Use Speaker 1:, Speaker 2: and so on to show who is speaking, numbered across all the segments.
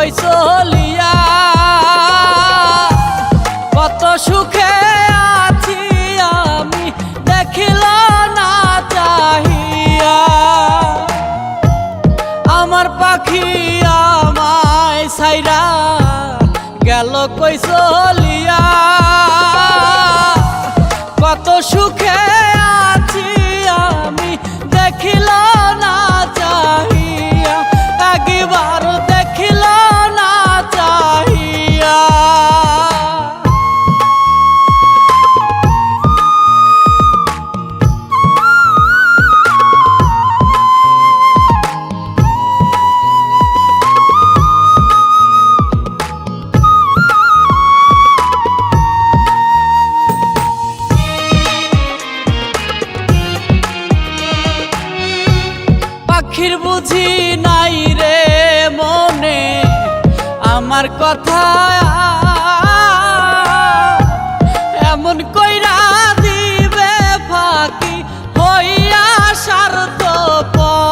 Speaker 1: কই চলিয়া কত সুখে আছি আমি দেখিল না চাহিয়া আমার পাখি আমায় ছাইরা গেল কই চলিয়া কত সুখে আছি আমি দেখিল না চাহিয়া একবার দেখিল না চাহিয়া পাখির বুঝি নাই রে মনে আমার কথা এমন কইরা দিবে ফাঁকি হইয়া স্বার্থপর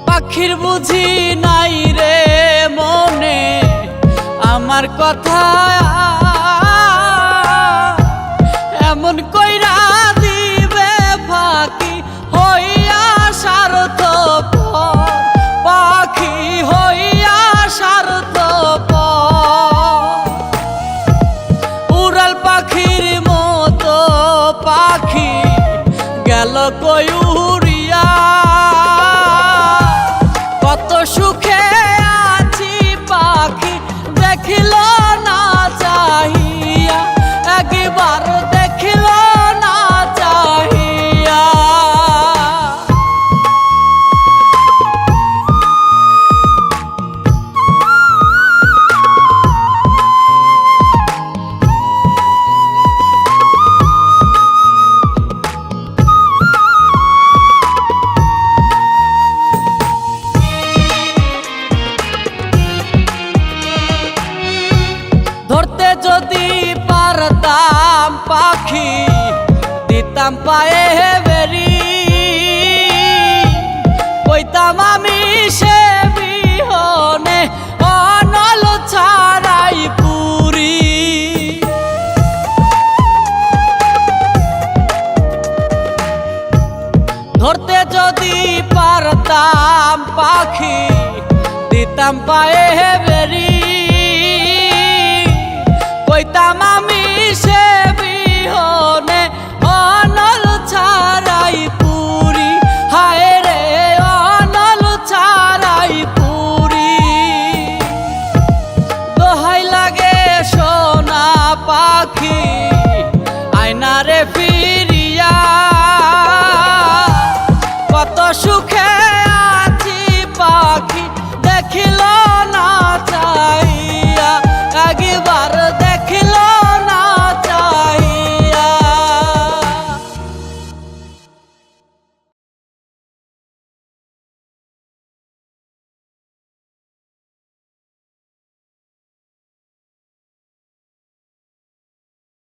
Speaker 1: পাখির বুঝি নাই রে মনে আমার কথা এমন কইরা দিবে ফাঁকি হইয়া স্বার্থপর পাখি হইয়া স্বার্থপর উড়াল পাখির মতো পাখি গেল কই উড়িয়া কত সুখে আছি পাখি দেখিল না চাহিয়া একবার দেখিল না চাহিয়া ধরতে যদি পারতাম পাখি দিতাম পায়ে বেরি কইতাম আমি সে বিহনে অনল ছাড়াই পুরি ধরতে যদি পারতাম পাখি দিতাম পায়ে বেরি কইতাম আমি সে বিহনে অনল ছাড়াই